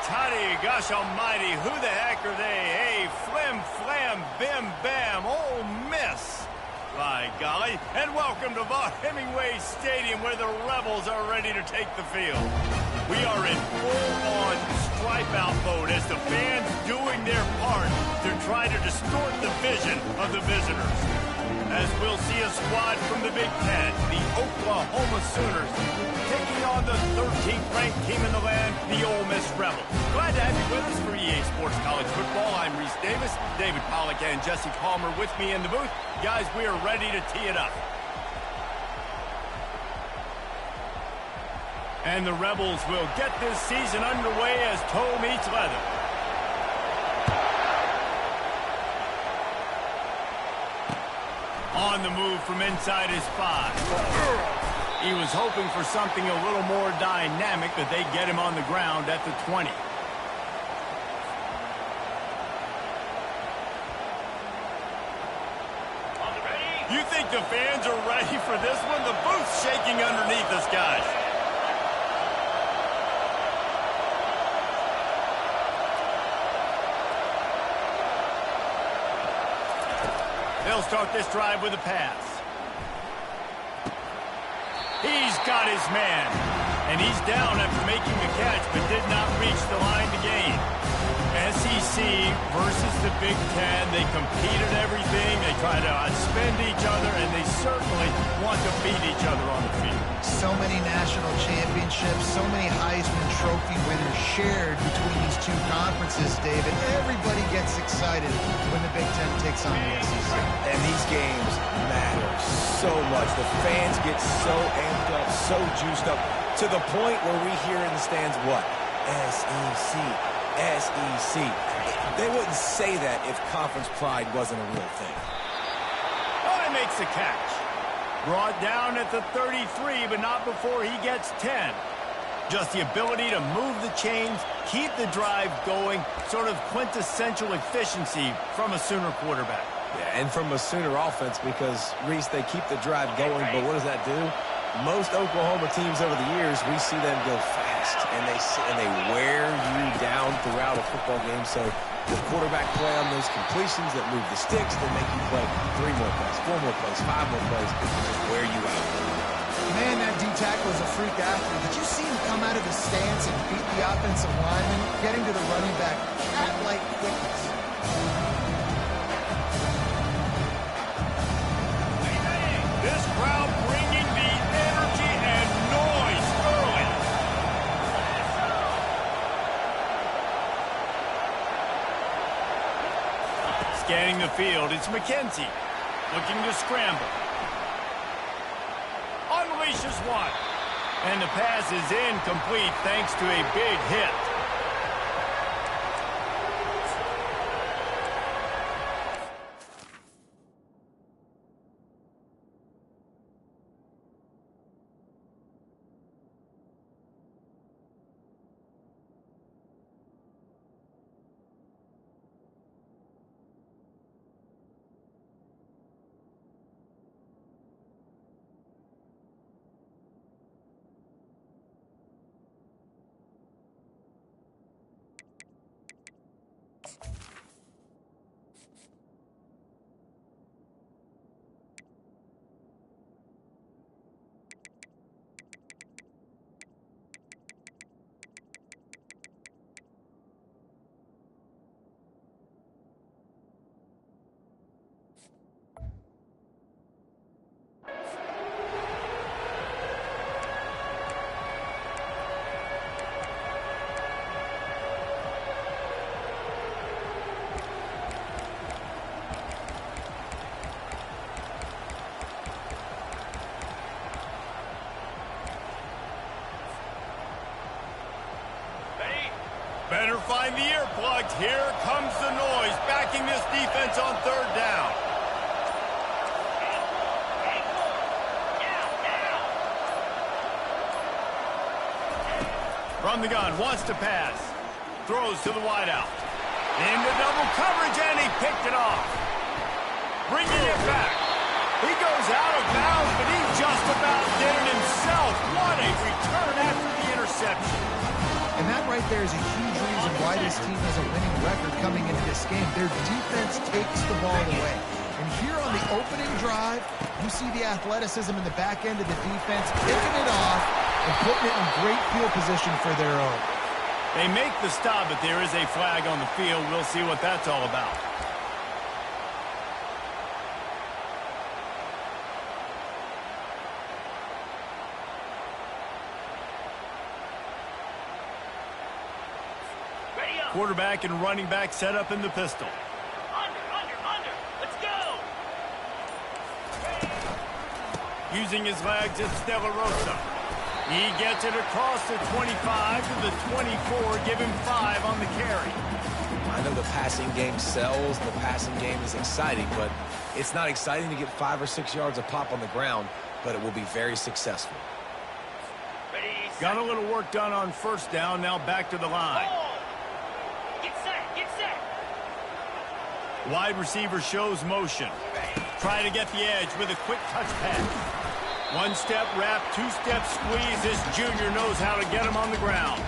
tutty, gosh almighty, who the heck are they? Hey, flim, flam, bim, bam, Ole Miss. By golly, and welcome to Vaught Hemingway Stadium where the Rebels are ready to take the field. We are in full-on stripe-out mode as the fans doing their part to try to distort the vision of the visitors. As we'll see a squad from the Big Ten, the Oklahoma Sooners, taking on the 13th ranked team in the land, the Ole Miss Rebels. Glad to have you with us for EA Sports College Football. I'm Reese Davis, David Pollack and Jesse Palmer with me in the booth. Guys, we are ready to tee it up. And the Rebels will get this season underway as toe meets leather. On the move from inside his 5. He was hoping for something a little more dynamic, but they get him on the ground at the 20. You think the fans are ready for this one? The booth's shaking underneath us, guys. They'll start this drive with a pass. He's got his man. And he's down after making the catch, but did not reach the line to gain. SEC versus the Big Ten. They compete at everything. They try to outspend each other, and they certainly want to beat each other on the field. So many national championships, so many Heisman Trophy winners shared between these two conferences, David. Everybody gets excited when the Big Ten takes on the SEC. And these games matter so much. The fans get so amped up, so juiced up, to the point where we hear in the stands what? SEC. SEC. They wouldn't say that if conference pride wasn't a real thing. Oh, he makes the catch. Brought down at the 33, but not before he gets 10. Just the ability to move the chains, keep the drive going, sort of quintessential efficiency from a Sooner quarterback. Yeah, and from a Sooner offense because, Reese, they keep the drive going, but what does that do? Most Oklahoma teams over the years, we see them go fast, and they wear you down throughout a football game. So the quarterback play on those completions that move the sticks, that make you play 3 more plays, 4 more plays, 5 more plays, just wear you out. Man, that D-tackle is a freak athlete. Did you see him come out of his stance and beat the offensive lineman, getting to the running back cat-like quickness? This crowd bringing the energy and noise early. Scanning the field, it's McKenzie looking to scramble. Unleashes one. And the pass is incomplete thanks to a big hit. Better find the earplugs. Here comes the noise, backing this defense on 3rd down. From the gun, wants to pass. Throws to the wideout. Into double coverage, and he picked it off. Bringing it back. He goes out of bounds, but he just about did it himself. What a return after the interception. And that right there is a huge reason why this team has a winning record coming into this game. Their defense takes the ball away. And here on the opening drive, you see the athleticism in the back end of the defense picking it off and putting it in great field position for their own. They make the stop, but there is a flag on the field. We'll see what that's all about. Quarterback and running back set up in the pistol. Under. Let's go. Using his legs, it's De La Rosa. He gets it across the 25 to the 24, give him 5 on the carry. I know the passing game sells, the passing game is exciting, but it's not exciting to get 5 or 6 yards a pop on the ground, but it will be very successful. Ready, Got a little work done on first down, now back to the line. Get set. Wide receiver shows motion. Try to get the edge with a quick touch pass. 1-step wrap, 2-step squeeze. This junior knows how to get him on the ground.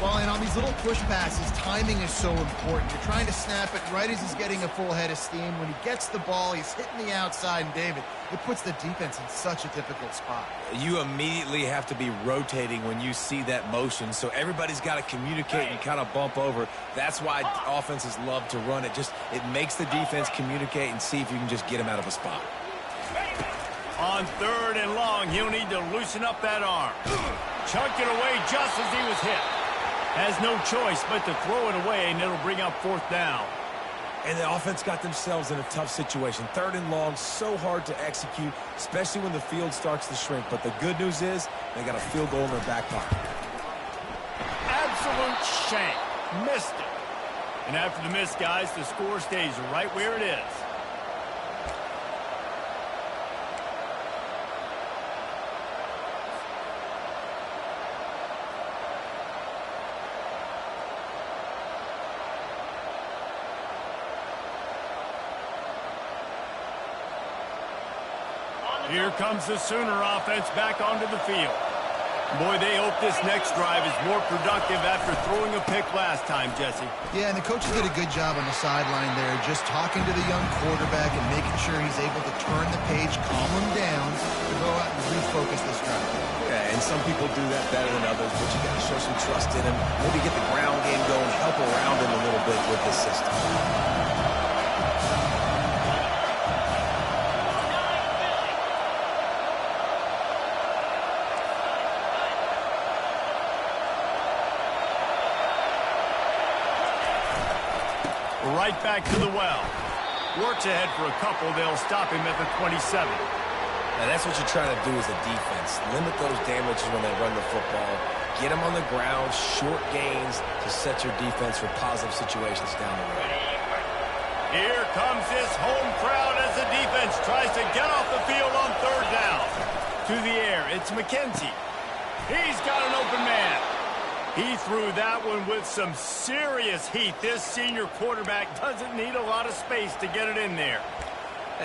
Well, and on these little push passes, timing is so important. You're trying to snap it right as he's getting a full head of steam. When he gets the ball, he's hitting the outside, and David, it puts the defense in such a difficult spot. You immediately have to be rotating when you see that motion, so everybody's got to communicate and kind of bump over. That's why offenses love to run it. It makes the defense communicate and see if you can just get him out of a spot. On 3rd and long, he'll need to loosen up that arm. Chunked it away just as he was hit. Has no choice but to throw it away, and it'll bring up 4th down. And the offense got themselves in a tough situation. 3rd and long, so hard to execute, especially when the field starts to shrink. But the good news is they got a field goal in their back pocket. Absolute shank. Missed it. And after the miss, guys, the score stays right where it is. Here comes the Sooner offense back onto the field. Boy, they hope this next drive is more productive after throwing a pick last time, Jesse. Yeah, and the coaches did a good job on the sideline there, just talking to the young quarterback and making sure he's able to turn the page, calm him down, to go out and refocus this drive. Yeah, and some people do that better than others, but you got to show some trust in him. Maybe get the ground game going, help around him a little bit with this system. Right back to the well. Works ahead for a couple. They'll stop him at the 27. Now, that's what you try to do as a defense. Limit those damages when they run the football. Get them on the ground, short gains to set your defense for positive situations down the road. Here comes this home crowd as the defense tries to get off the field on 3rd down. To the air, it's McKenzie. He's got an open man. He threw that one with some serious heat. This senior quarterback doesn't need a lot of space to get it in there.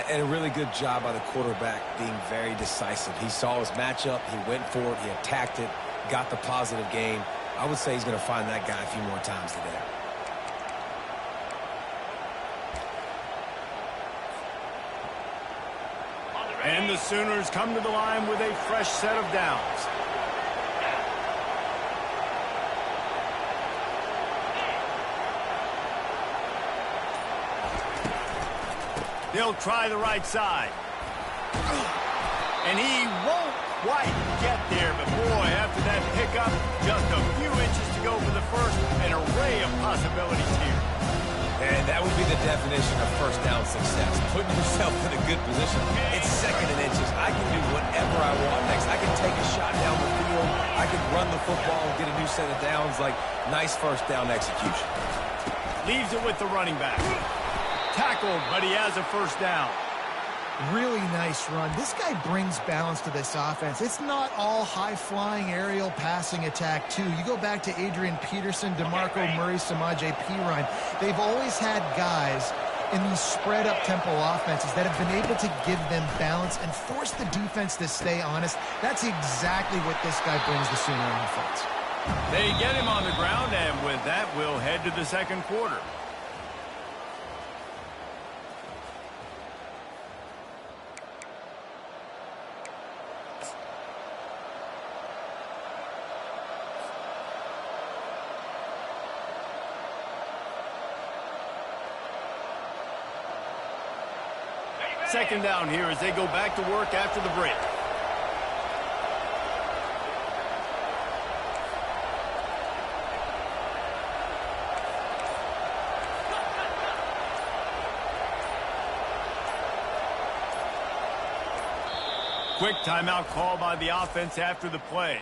And a really good job by the quarterback being very decisive. He saw his matchup, he went for it, he attacked it, got the positive gain. I would say he's going to find that guy a few more times today. And the Sooners come to the line with a fresh set of downs. They'll try the right side. And he won't quite get there, but boy, after that pickup, just a few inches to go for the first, an array of possibilities here. And that would be the definition of first down success. Putting yourself in a good position. It's 2nd and inches. I can do whatever I want next. I can take a shot down the field. I can run the football and get a new set of downs. Like, nice first down execution. Leaves it with the running back. Tackled, but he has a first down. Really nice run. This guy brings balance to this offense. It's not all high-flying aerial passing attack, too. You go back to Adrian Peterson, DeMarco Murray, Samaje Perine. They've always had guys in these spread-up tempo offenses that have been able to give them balance and force the defense to stay honest. That's exactly what this guy brings the Sooner offense. They get him on the ground, and with that, we'll head to the second quarter. Second down here as they go back to work after the break. Quick timeout call by the offense after the play.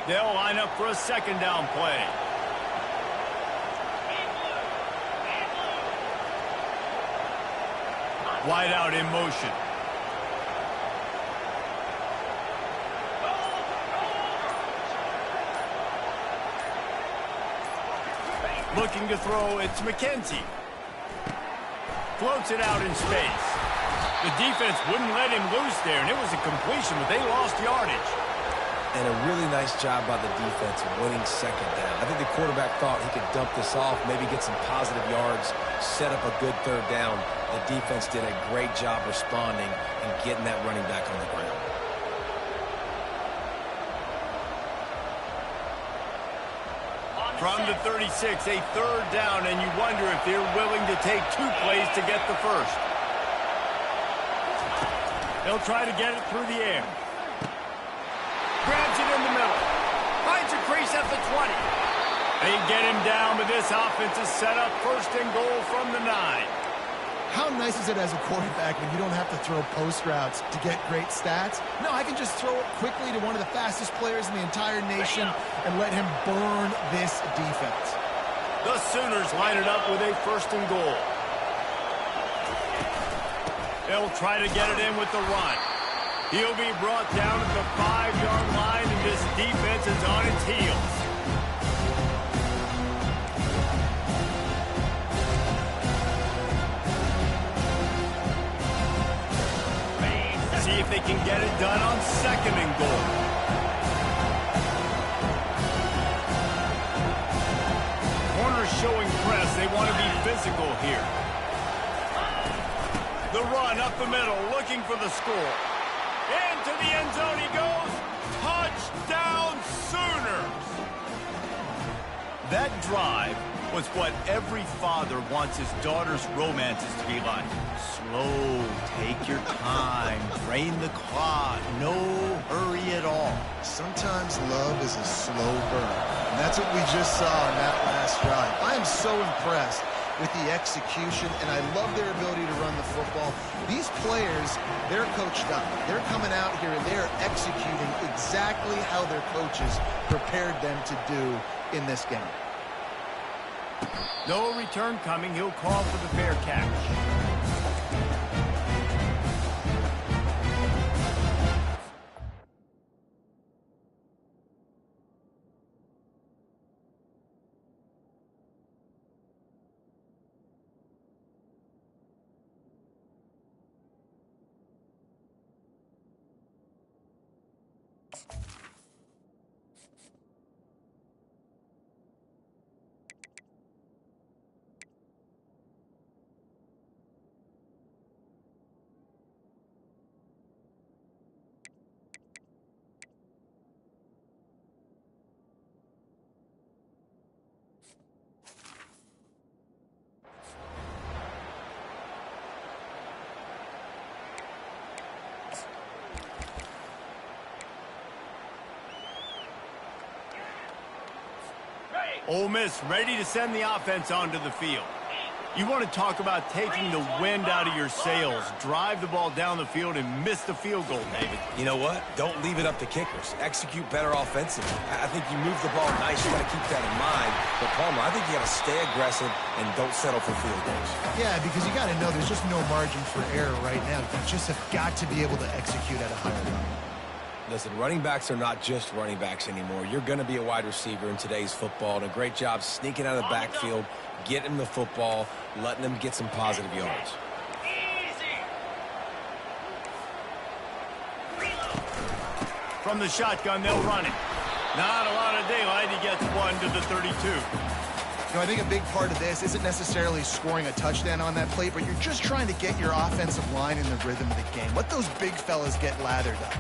They'll line up for a second down play. Wide out in motion. Looking to throw, it's McKenzie. Floats it out in space. The defense wouldn't let him loose there, and it was a completion, but they lost yardage. And a really nice job by the defense winning second down. I think the quarterback thought he could dump this off, maybe get some positive yards, set up a good third down. The defense did a great job responding and getting that running back on the ground. From the 36, a third down, and you wonder if they're willing to take 2 plays to get the first. They'll try to get it through the air. Grabs it in the middle. Finds a crease at the 20. They get him down, but this offense is set up first and goal from the 9. How nice is it as a quarterback when you don't have to throw post routes to get great stats? No, I can just throw it quickly to one of the fastest players in the entire nation and let him burn this defense. The Sooners line it up with a first and goal. They'll try to get it in with the run. He'll be brought down at the 5-yard line, and this defense is on its heels. See if they can get it done on second and goal. Corners showing press. They want to be physical here. The run up the middle, looking for the score. Into the end zone he goes. Touchdown, Sooners! That drive was what every father wants his daughter's romances to be like. Slow, take your time, drain the clock, no hurry at all. Sometimes love is a slow burn, and that's what we just saw in that last drive. I am so impressed with the execution, and I love their ability to run the football. These players, they're coached up. They're coming out here, and they're executing exactly how their coaches prepared them to do in this game. No return coming. He'll call for the fair catch. Ole Miss ready to send the offense onto the field. You want to talk about taking the wind out of your sails. Drive the ball down the field and miss the field goal, David. You know what? Don't leave it up to kickers. Execute better offensively. I think you move the ball nice. You got to keep that in mind. But, Palmer, I think you got to stay aggressive and don't settle for field goals. Yeah, because you got to know there's just no margin for error right now. You just have got to be able to execute at a higher level. Listen, running backs are not just running backs anymore. You're going to be a wide receiver in today's football, and a great job sneaking out of the backfield, getting the football, letting them get some positive yards. From the shotgun, they'll run it. Not a lot of daylight. He gets one to the 32. You know, I think a big part of this isn't necessarily scoring a touchdown on that play, but you're just trying to get your offensive line in the rhythm of the game. Let those big fellas get lathered up.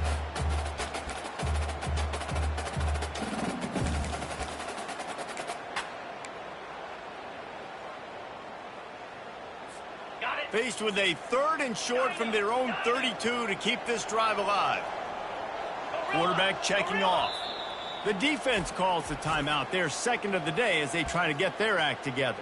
Faced with a 3rd and short from their own 32 to keep this drive alive. Quarterback checking off. The defense calls the timeout. Their second of the day as they try to get their act together.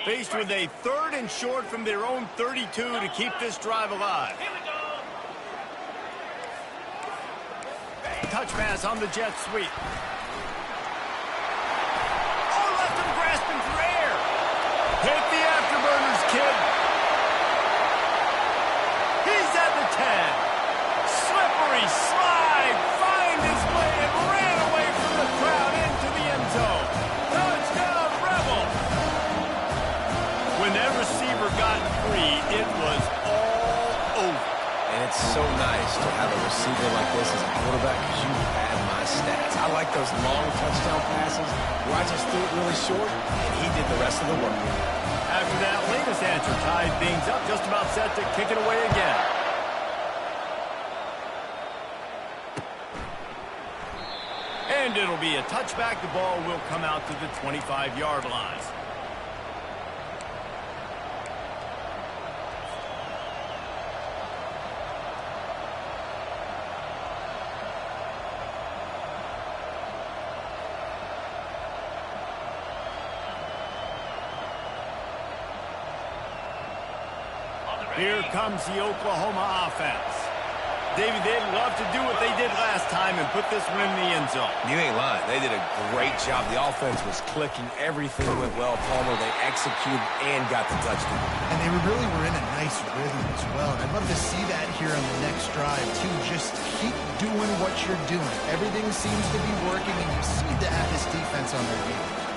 Faced with a 3rd and short from their own 32 to keep this drive alive. Touch pass on the jet sweep. Oh, left him grasping for air. Hit the afterburners, kid. He's at the 10. Slippery slide. Find his way and ran away from the crowd into the end zone. Touchdown, Rebels. When that receiver got free, it was all over. And it's so nice to have a receiver like this as a quarterback because you had my stats. I like those long touchdown passes where I just threw it really short, and he did the rest of the work. After that latest answer tied things up, just about set to kick it away again. And it'll be a touchback. The ball will come out to the 25-yard line. Here comes the Oklahoma offense. David, they'd love to do what they did last time and put this one in the end zone. You ain't lying. They did a great job. The offense was clicking. Everything went well. Palmer, they executed and got the touchdown. And they really were in a nice rhythm as well. And I'd love to see that here on the next drive, too. Just keep doing what you're doing. Everything seems to be working, and you seem to have this defense on their game.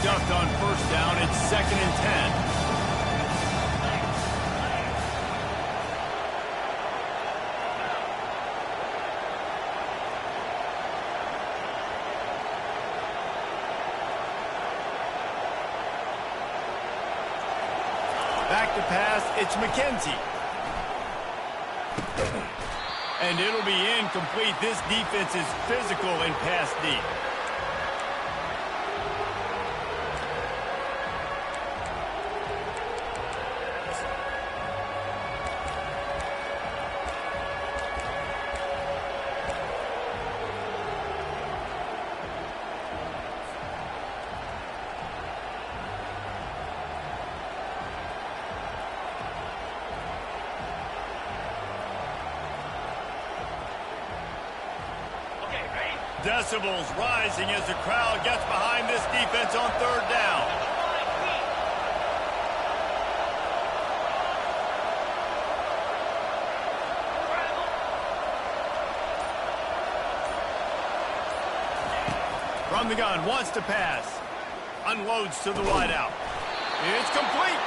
Stuffed on first down. It's 2nd and 10. Back to pass. It's McKenzie. And it'll be incomplete. This defense is physical and pass deep. Decibels rising as the crowd gets behind this defense on 3rd down. From the gun, wants to pass. Unloads to the wideout. It's complete.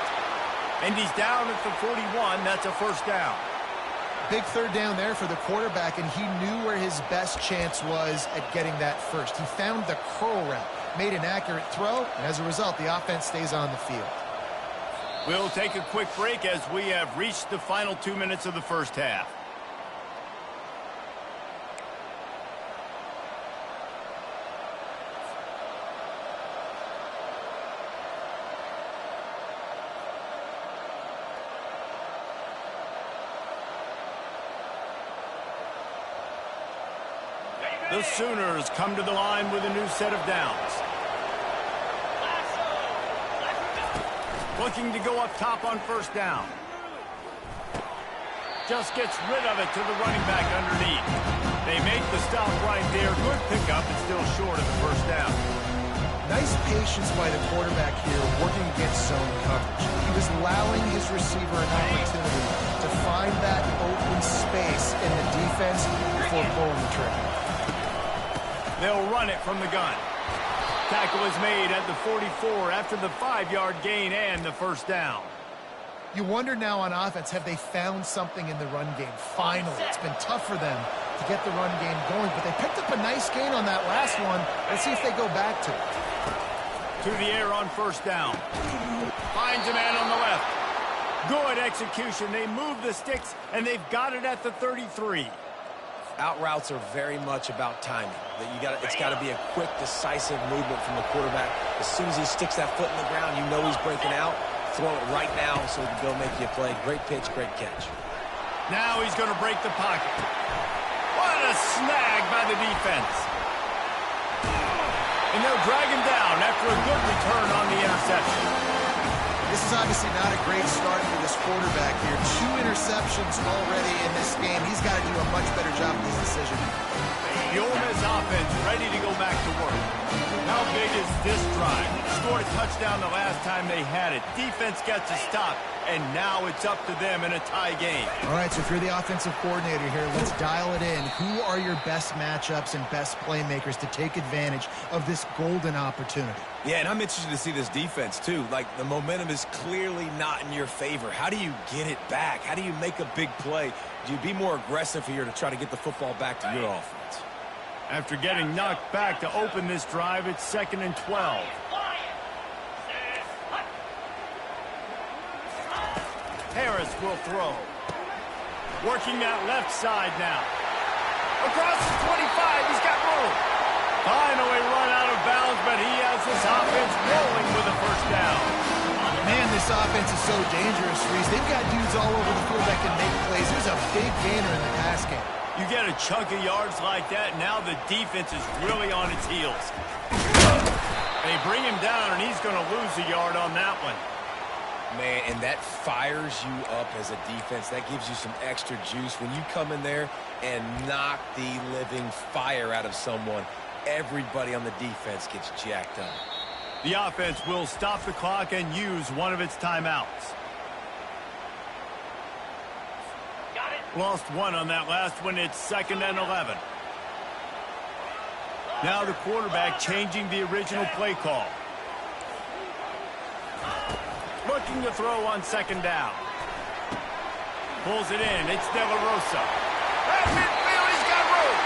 And he's down at the 41. That's a first down. Big 3rd down there for the quarterback, and he knew where his best chance was at getting that first. He found the curl route, made an accurate throw, and as a result, the offense stays on the field. We'll take a quick break as we have reached the final 2 minutes of the first half. The Sooners come to the line with a new set of downs. Looking to go up top on first down. Just gets rid of it to the running back underneath. They make the stop right there. Good pickup, and still short of the first down. Nice patience by the quarterback here, working against zone coverage. He was allowing his receiver an opportunity to find that open space in the defense before pulling the trigger. They'll run it from the gun. Tackle is made at the 44 after the 5-yard gain and the first down. You wonder now on offense, have they found something in the run game? Finally, it's been tough for them to get the run game going, but they picked up a nice gain on that last one. Let's see if they go back to it. To the air on first down. Finds a man on the left. Good execution. They move the sticks, and they've got it at the 33. Out routes are very much about timing. It's got to be a quick, decisive movement from the quarterback. As soon as he sticks that foot in the ground, you know he's breaking out. Throw it right now so he can go make you a play. Great pitch, great catch. Now he's going to break the pocket. What a snag by the defense. And they'll drag him down after a good return on the interception. This is obviously not a great start for this quarterback here. 2 interceptions already in this game. He's got to do a much better job of this decision. The Ole Miss offense ready to go back to work. How big is this drive? Scored a touchdown the last time they had it. Defense gets a stop, and now it's up to them in a tie game. All right, so if you're the offensive coordinator here, let's dial it in. Who are your best matchups and best playmakers to take advantage of this golden opportunity? Yeah, and I'm interested to see this defense, too. Like, the momentum is clearly not in your favor. How do you get it back? How do you make a big play? Do you be more aggressive here to try to get the football back to your offense? After getting knocked back to open this drive, it's 2nd and 12. Harris will throw. Working that left side now. Across the 25, he's got room. Finally run out of bounds, but he has this offense rolling with a first down. Man, this offense is so dangerous, Reese. They've got dudes all over the field that can make plays. There's a big gainer in the pass game. You get a chunk of yards like that, now the defense is really on its heels. They bring him down, and he's going to lose a yard on that one. Man, and that fires you up as a defense. That gives you some extra juice. When you come in there and knock the living fire out of someone, everybody on the defense gets jacked up. The offense will stop the clock and use one of its timeouts. Lost one on that last one. It's 2nd and 11. Now the quarterback changing the original play call. Looking to throw on 2nd down. Pulls it in. It's De La Rosa. At midfield, he's got room.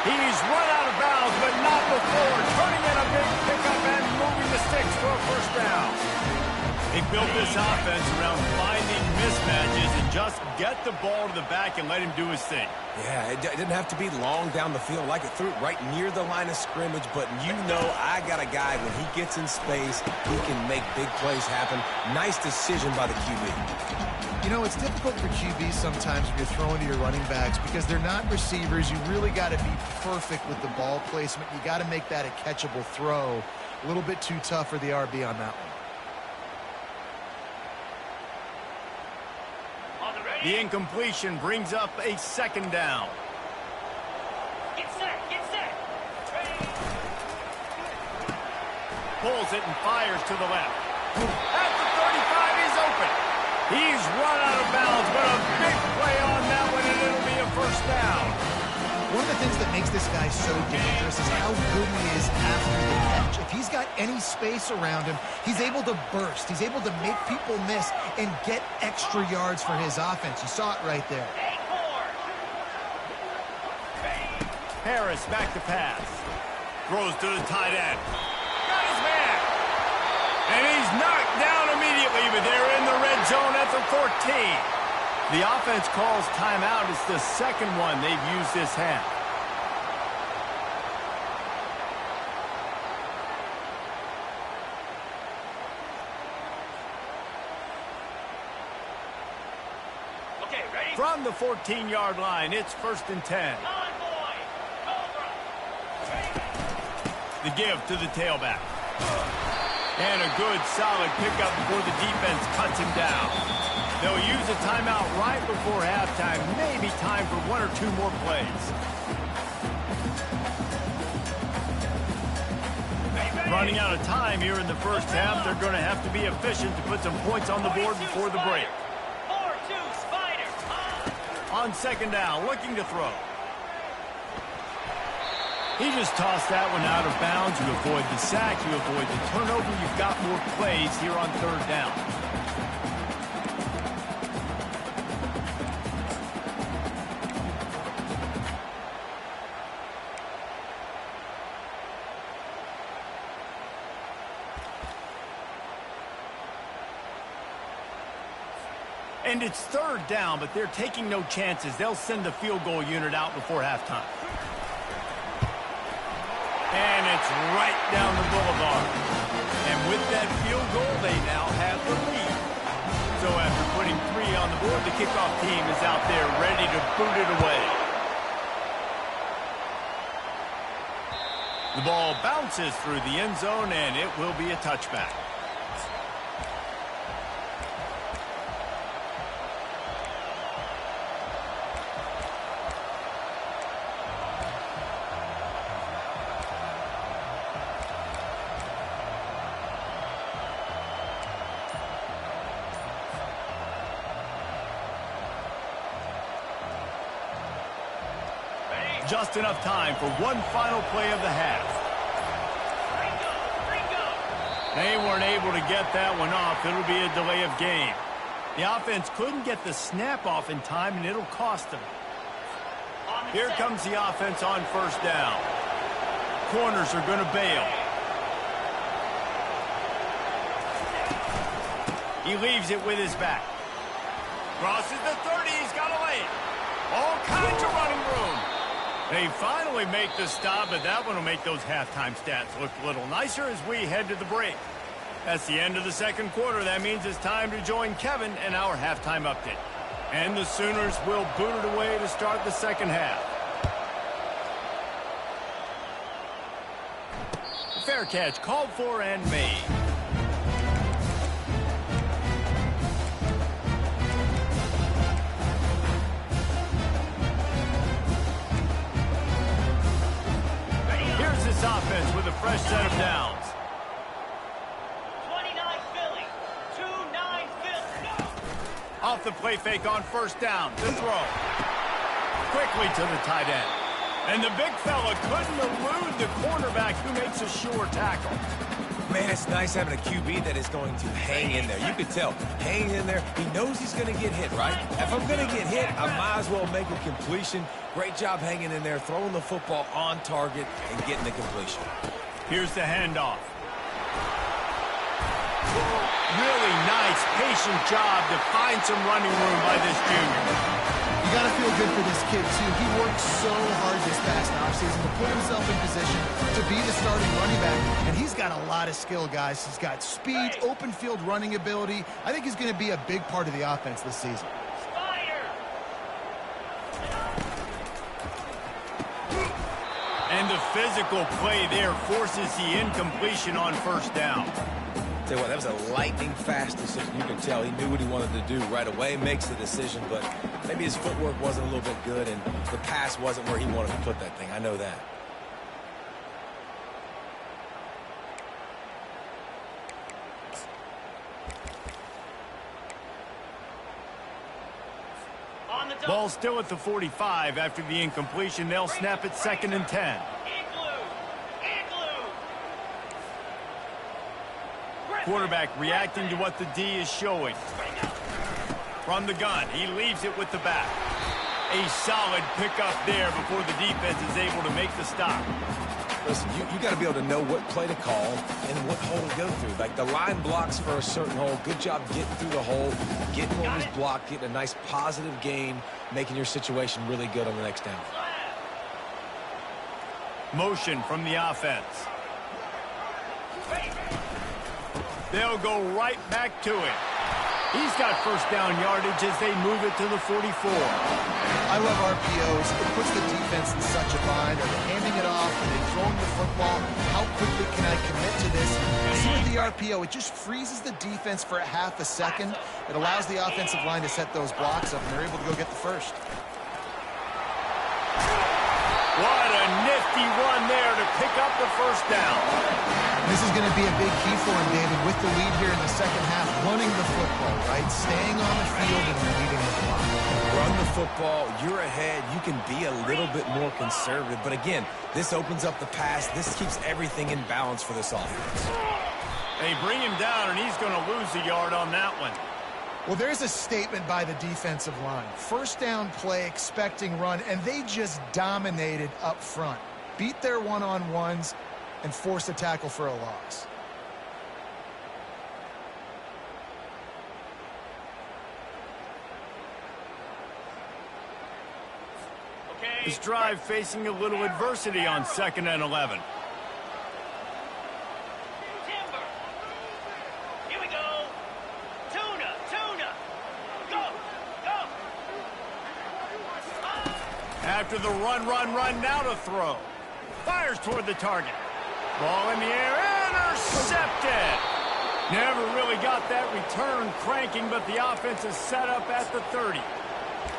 He's run out of bounds, but not before. Turning in a big pickup and moving the sticks for a first down. They built this offense around finding mismatches and just get the ball to the back and let him do his thing. Yeah, it didn't have to be long down the field. Like it threw it right near the line of scrimmage, but you know I got a guy, when he gets in space, he can make big plays happen. Nice decision by the QB. You know, it's difficult for QBs sometimes when you're throwing to your running backs because they're not receivers. You really got to be perfect with the ball placement. You got to make that a catchable throw. A little bit too tough for the RB on that one. The incompletion brings up a 2nd down. Get set, get set. Ready. Pulls it and fires to the left. At the 35, he's open. He's run out of bounds, but a big play on that one, and it'll be a first down. One of the things that makes this guy so dangerous is how good he is after the catch. If he's got any space around him, he's able to burst. He's able to make people miss and get extra yards for his offense. You saw it right there. Harris back to pass. Throws to the tight end. Got his man. And he's knocked down immediately, but they're in the red zone at the 14. The offense calls timeout. It's the 2nd one they've used this half. Okay, ready? From the 14-yard line, it's 1st and 10. Come on, boys. Cobra. The give to the tailback. And a good, solid pickup before the defense cuts him down. They'll use a timeout right before halftime. Maybe time for one or two more plays. Running out of time here in the first half. They're going to have to be efficient to put some points on the board before the break. 4-2 Spider. On second down, looking to throw. He just tossed that one out of bounds. You avoid the sack, you avoid the turnover. You've got more plays here on third down. And it's third down, but they're taking no chances. They'll send the field goal unit out before halftime. And it's right down the boulevard. And with that field goal, they now have the lead. So after putting 3 on the board, the kickoff team is out there ready to boot it away. The ball bounces through the end zone, and it will be a touchback. Just enough time for one final play of the half. They weren't able to get that one off. It'll be a delay of game. The offense couldn't get the snap off in time, and it'll cost them. Here comes the offense on first down. Corners are going to bail. He leaves it with his back. Crosses the 30. He's got to lay it. All kinds of running room. They finally make the stop, but that one will make those halftime stats look a little nicer as we head to the break. That's the end of the second quarter. That means it's time to join Kevin and our halftime update. And the Sooners will boot it away to start the second half. Fair catch called for and made. Offense with a fresh set of downs. 29 Philly. 2-9 Philly. Off the play fake on first down. The throw. Quickly to the tight end. And the big fella couldn't elude the cornerback who makes a sure tackle. Man, it's nice having a QB that is going to hang in there. You can tell, hang in there. He knows he's going to get hit, right? If I'm going to get hit, I might as well make a completion. Great job hanging in there, throwing the football on target and getting the completion. Here's the handoff. Really nice, patient job to find some running room by this junior. You got to feel good for this kid, too. He worked so hard this past offseason to put himself in position to be the starting running back, and he's got a lot of skill, guys. He's got speed, open field running ability. I think he's going to be a big part of the offense this season. And the physical play there forces the incompletion on first down. Tell you what, that was a lightning-fast decision. You can tell he knew what he wanted to do right away, makes the decision, but maybe his footwork wasn't a little bit good, and the pass wasn't where he wanted to put that thing. I know that. Ball still at the 45 after the incompletion. They'll snap it 2nd and 10. Quarterback reacting to what the D is showing. From the gun, he leaves it with the back. A solid pickup there before the defense is able to make the stop. Listen, you got to be able to know what play to call and what hole to go through. Like the line blocks for a certain hole. Good job getting through the hole, getting what was blocked, getting a nice positive gain, making your situation really good on the next down. Motion from the offense. They'll go right back to it. He's got first down yardage as they move it to the 44. I love RPOs. It puts the defense in such a bind. They're handing it off, and they throw throwing the football. How quickly can I commit to this? See with the RPO, it just freezes the defense for a half a second. It allows the offensive line to set those blocks up, and they're able to go get the first. What a nifty run there to pick up the first down. This is going to be a big key for him, David, with the lead here in the second half, running the football, right? Staying on the field and leading the block. Run the football, you're ahead, you can be a little bit more conservative. But again, this opens up the pass. This keeps everything in balance for this offense. They bring him down, and he's going to lose a yard on that one. Well, there's a statement by the defensive line. First down play, expecting run, and they just dominated up front. Beat their one-on-ones and forced a tackle for a loss. This drive facing a little adversity on 2nd and 11. Timber. Here we go. Tuna. Go. After the run, now to throw. Fires toward the target. Ball in the air, intercepted. Never really got that return cranking, but the offense is set up at the 30.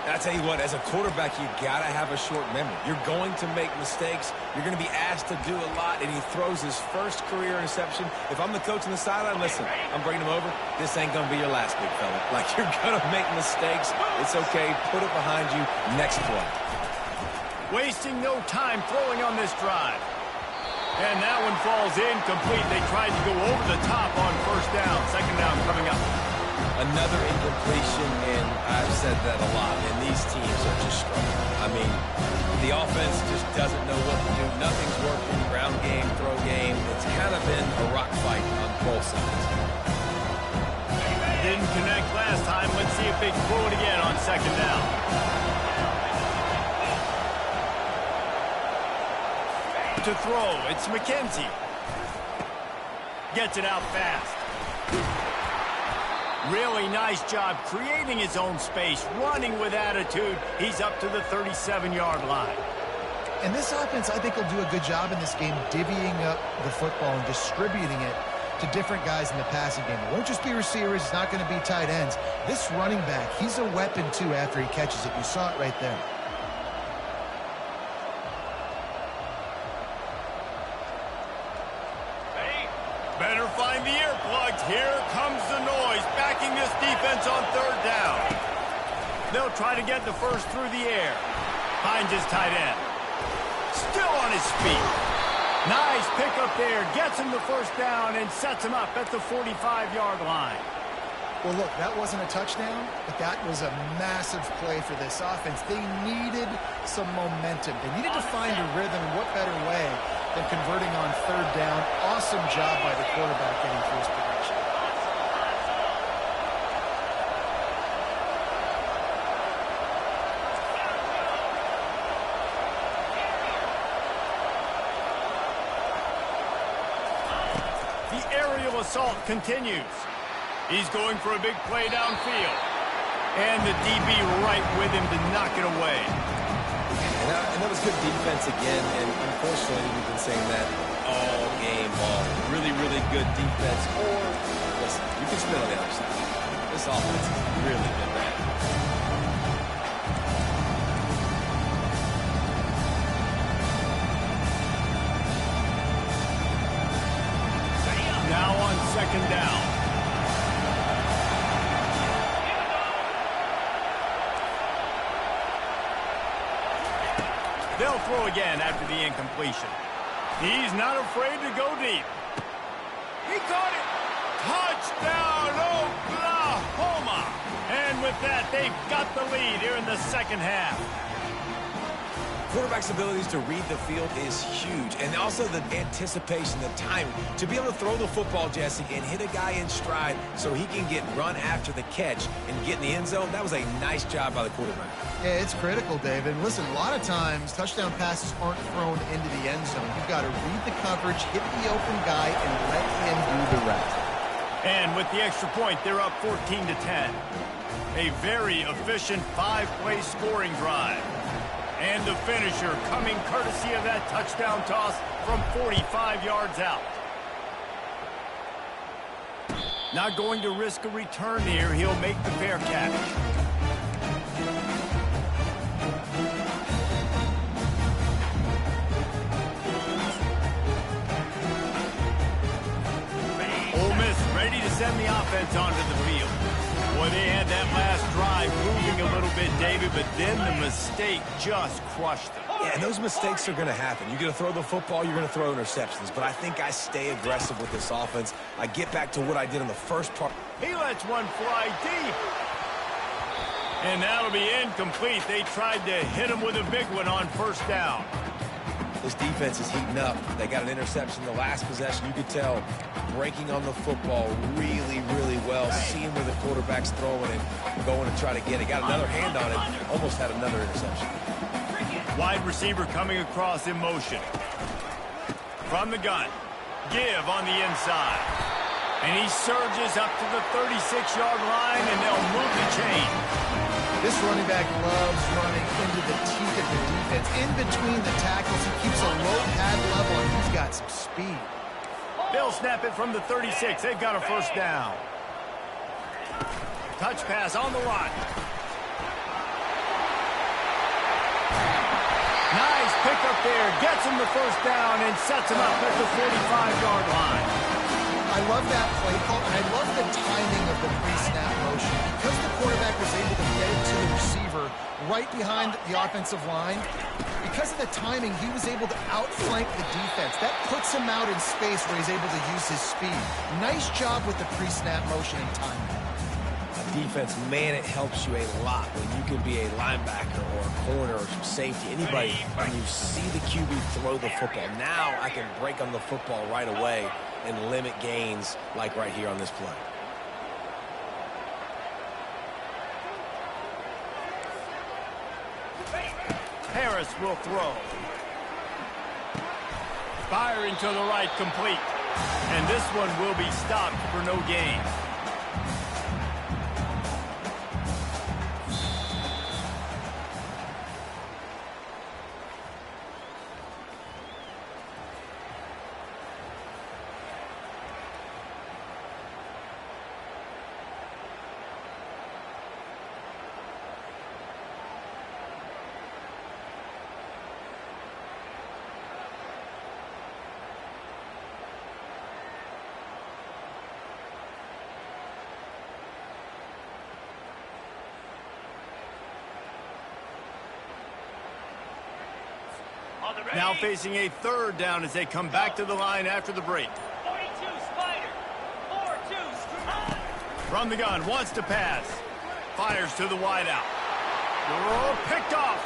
I tell you what, as a quarterback, you got to have a short memory. You're going to make mistakes. You're going to be asked to do a lot, and he throws his first career interception. If I'm the coach on the sideline, listen, I'm bringing him over. This ain't going to be your last, big fella. Like, you're going to make mistakes. It's okay. Put it behind you. Next play. Wasting no time throwing on this drive. And that one falls incomplete. They tried to go over the top on first down. Second down coming up. Another incompletion, and I've said that a lot, and these teams are just struggling. I mean, the offense just doesn't know what to do. Nothing's working. Ground game, throw game. It's kind of been a rock fight on both sides. Didn't connect last time. Let's see if they can throw it again on second down. To throw, it's McKenzie. Gets it out fast. Really nice job creating his own space, running with attitude. He's up to the 37-yard line. And this offense, I think, will do a good job in this game divvying up the football and distributing it to different guys in the passing game. It won't just be receivers. It's not going to be tight ends. This running back, he's a weapon, too, after he catches it. You saw it right there. Better find the earplugs. Here comes the noise, backing this defense on third down. They'll try to get the first through the air. Finds his tight end. Still on his feet. Nice pickup there. Gets him the first down and sets him up at the 45-yard line. Well, look, that wasn't a touchdown, but that was a massive play for this offense. They needed some momentum. They needed to find a rhythm, and what better way than converting on third down. Awesome job by the quarterback getting through his progression. The aerial assault continues. He's going for a big play downfield. And the DB right with him to knock it away. And that was good defense again, and unfortunately, we've been saying that all game long. Really, really good defense. Or, listen, you can spin on the other side. This offense has really been bad. Now on second down. They'll throw again after the incompletion. He's not afraid to go deep. He caught it. Touchdown, Oklahoma. And with that, they've got the lead here in the second half. Quarterback's abilities to read the field is huge, and also the anticipation, the timing. To be able to throw the football, Jesse, and hit a guy in stride so he can get run after the catch and get in the end zone, that was a nice job by the quarterback. Yeah, it's critical, David. Listen, a lot of times, touchdown passes aren't thrown into the end zone. You've got to read the coverage, hit the open guy, and let him do the rest. And with the extra point, they're up 14-10. A very efficient 5-play scoring drive. And the finisher coming courtesy of that touchdown toss from 45 yards out. Not going to risk a return here. He'll make the fair catch. Ole Miss ready to send the offense onto the field. Boy, they had that last drive moving a little bit, David, but then the mistake just crushed them. Yeah, and those mistakes are going to happen. You're going to throw the football, you're going to throw interceptions. But I think I stay aggressive with this offense. I get back to what I did in the first part. He lets one fly deep. And that'll be incomplete. They tried to hit him with a big one on first down. This defense is heating up. They got an interception the last possession. You could tell breaking on the football really, really well, seeing where the quarterback's throwing it, going to try to get it. Got another hand on it, almost had another interception. Wide receiver coming across in motion. From the gun. Give on the inside. And he surges up to the 36-yard line, and they'll move the chain. This running back loves running into the teeth of the defense. In between the tackles, he keeps a low pad level, and he's got some speed. They'll snap it from the 36. They've got a first down. Touch pass on the run. Nice pickup there. Gets him the first down and sets him up at the 45-yard line. I love that play call, and I love the timing of the pre-snap motion. Because the quarterback was able to get it to the receiver right behind the offensive line, because of the timing, he was able to outflank the defense. That puts him out in space where he's able to use his speed. Nice job with the pre-snap motion and timing. Defense, man, it helps you a lot when you can be a linebacker or a corner or safety, anybody, when you see the QB throw the football. Now I can break on the football right away and limit gains like right here on this play. Harris will throw. Firing to the right, complete. And this one will be stopped for no gain. Now facing a third down as they come back to the line after the break. 42 Spider. 4-2 strike. From the gun, wants to pass. Fires to the wideout. Oh, picked off.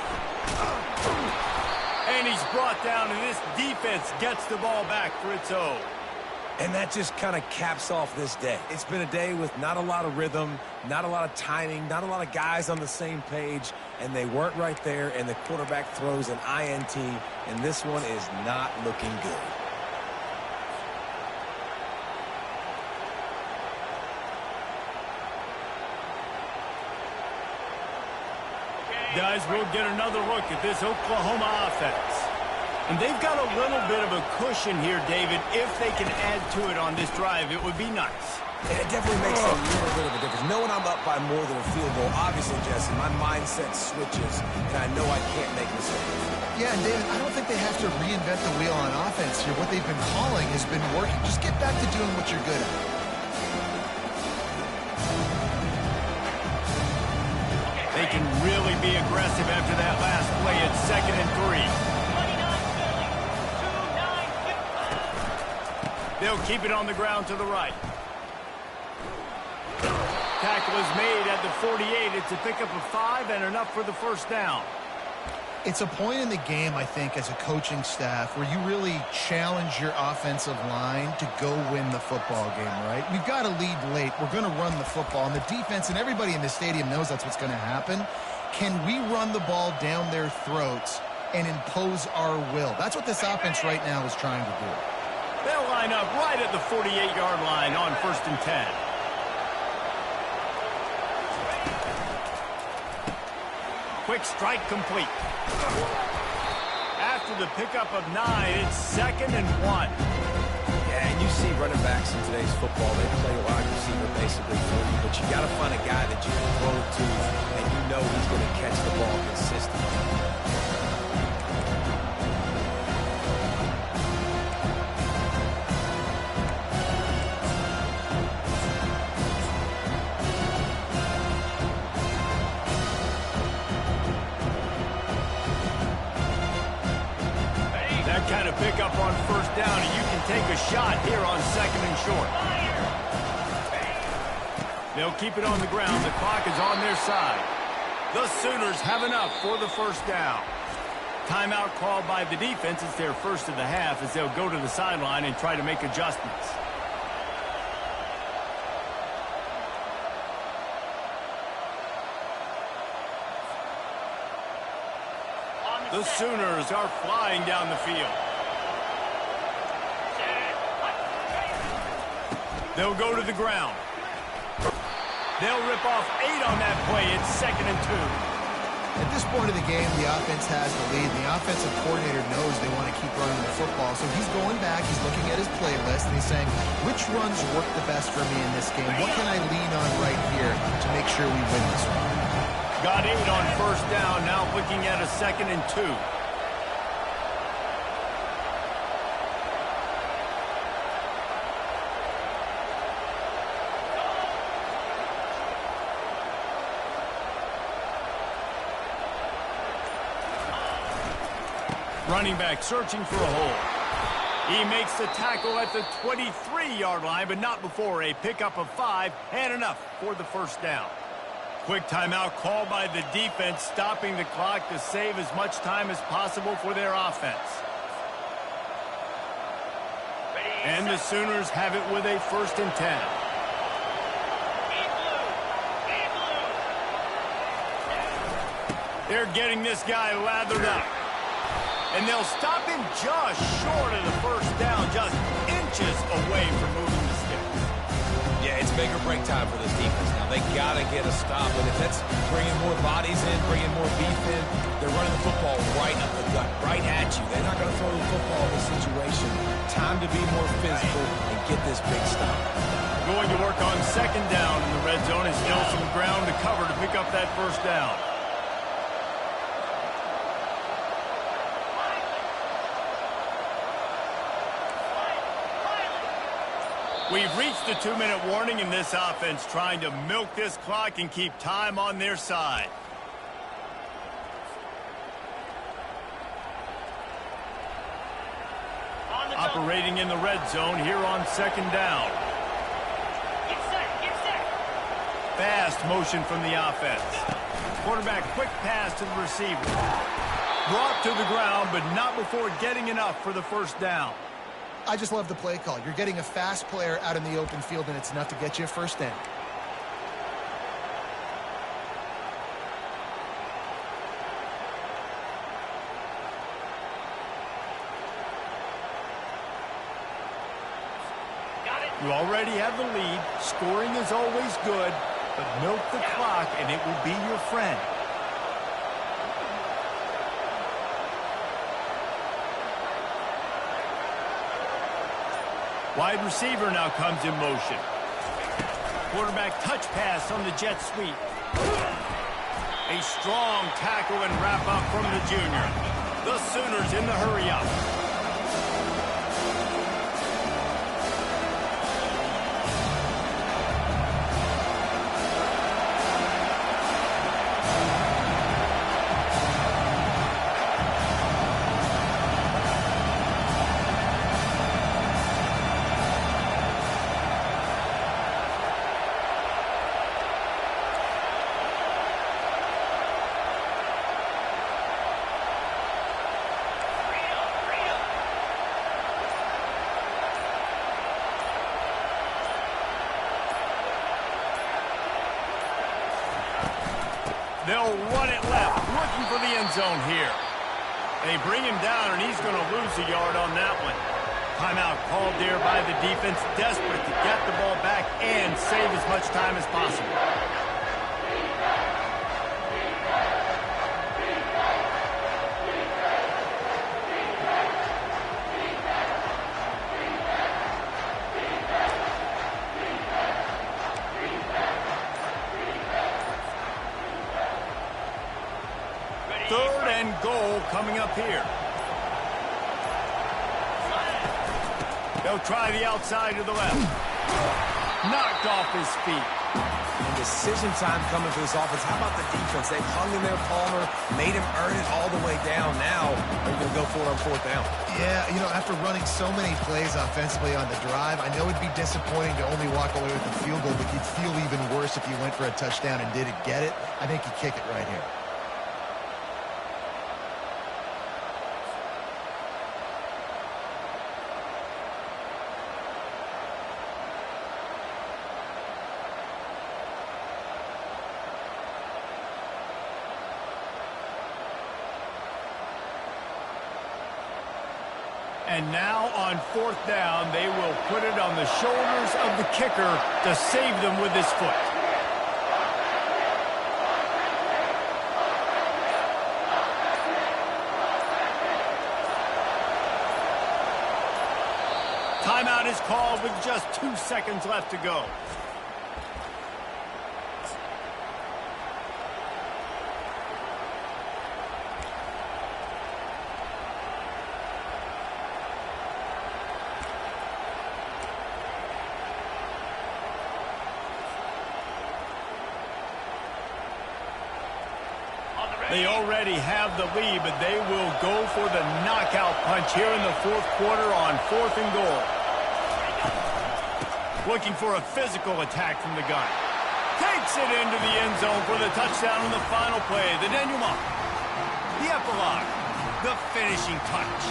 And he's brought down, and this defense gets the ball back for its own. And that just kind of caps off this day. It's been a day with not a lot of rhythm, not a lot of timing, not a lot of guys on the same page, and they weren't right there, and the quarterback throws an INT, and this one is not looking good. Guys, we'll get another look at this Oklahoma offense. And they've got a little bit of a cushion here, David. If they can add to it on this drive, it would be nice. And it definitely makes a little bit of a difference. Knowing I'm up by more than a field goal, obviously, Jesse, my mindset switches, and I know I can't make mistakes. Yeah, and David, I don't think they have to reinvent the wheel on offense here. What they've been calling has been working. Just get back to doing what you're good at. They can really be aggressive after that last play at 2nd and 3. They'll keep it on the ground to the right. Tackle is made at the 48. It's a pickup of 5 and enough for the first down. It's a point in the game, I think, as a coaching staff where you really challenge your offensive line to go win the football game, right? We've got to lead late. We're going to run the football. And the defense and everybody in the stadium knows that's what's going to happen. Can we run the ball down their throats and impose our will? That's what this offense right now is trying to do. They'll line up right at the 48-yard line on 1st and 10. Quick strike complete. After the pickup of 9, it's 2nd and 1. Yeah, and you see running backs in today's football, they play wide receiver basically for you, but you got to find a guy that you can throw it to, and you know he's going to catch the ball consistently. Kind of pick up on 1st down, and you can take a shot here on 2nd and short. They'll keep it on the ground. The clock is on their side. The Sooners have enough for the 1st down. Timeout called by the defense. It's their first of the half as they'll go to the sideline and try to make adjustments. The Sooners are flying down the field. They'll go to the ground. They'll rip off 8 on that play. It's 2nd and 2. At this point of the game, the offense has the lead. The offensive coordinator knows they want to keep running the football, so he's going back, he's looking at his playlist, and he's saying, which runs work the best for me in this game? What can I lean on right here to make sure we win this one? Got 8 on 1st down, now looking at a 2nd and 2. Running back searching for a hole. He makes the tackle at the 23-yard line, but not before a pickup of 5 and enough for the 1st down. Quick timeout called by the defense, stopping the clock to save as much time as possible for their offense. And the Sooners have it with a 1st and 10. They're getting this guy lathered up. And they'll stop him just short of the 1st down, just inches away from moving the sticks. Yeah, it's make or break time for this defense now. They got to get a stop. And if that's bringing more bodies in, bringing more beef in, they're running the football right up the gut, right at you. They're not going to throw the football in this situation. Time to be more physical and get this big stop. Going to work on 2nd down in the red zone. Is still some ground to cover to pick up that 1st down. We've reached the 2-minute warning in this offense, trying to milk this clock and keep time on their side. Operating in the red zone here on 2nd down. Get set. Fast motion from the offense. Quarterback quick pass to the receiver. Brought to the ground, but not before getting enough for the 1st down. I just love the play call. You're getting a fast player out in the open field, and it's enough to get you a 1st down. You already have the lead. Scoring is always good, but milk the clock, and it will be your friend. Wide receiver now comes in motion. Quarterback touch pass on the jet sweep. A strong tackle and wrap up from the junior. The Sooners in the hurry up. They'll run it left, looking for the end zone here. They bring him down, and he's going to lose a yard on that one. Timeout called there by the defense, desperate to get the ball back and save as much time as possible. goal coming up here. They'll try the outside to the left. Knocked off his feet. And decision time coming for this offense. How about the defense? They've hung in there, Palmer, made him earn it all the way down. Now they're going to go for it on fourth down. Yeah, you know, after running so many plays offensively on the drive, I know it'd be disappointing to only walk away with a field goal, but you'd feel even worse if you went for a touchdown and didn't get it. I think you kick it right here. And now on fourth down, they will put it on the shoulders of the kicker to save them with his foot. Timeout is called with just 2 seconds left to go. They already have the lead, but they will go for the knockout punch here in the fourth quarter on 4th and goal. Looking for a physical attack from the gun. Takes it into the end zone for the touchdown in the final play. The denouement. The epilogue. The finishing touch.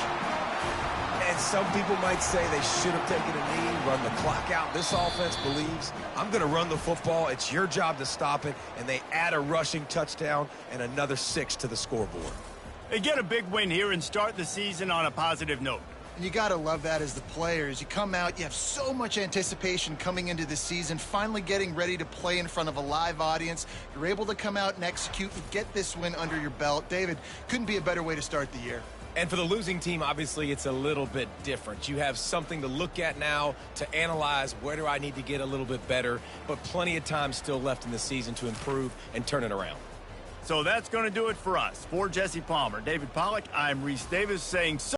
And some people might say they should have taken a knee, run the clock out. This offense believes, I'm going to run the football. It's your job to stop it. And they add a rushing touchdown and another 6 to the scoreboard. They get a big win here and start the season on a positive note. And you got to love that as the players. You come out, you have so much anticipation coming into the season, finally getting ready to play in front of a live audience. You're able to come out and execute and get this win under your belt. David, couldn't be a better way to start the year. And for the losing team, obviously, it's a little bit different. You have something to look at now to analyze where do I need to get a little bit better, but plenty of time still left in the season to improve and turn it around. So that's going to do it for us. For Jesse Palmer, David Pollack, I'm Reese Davis saying so.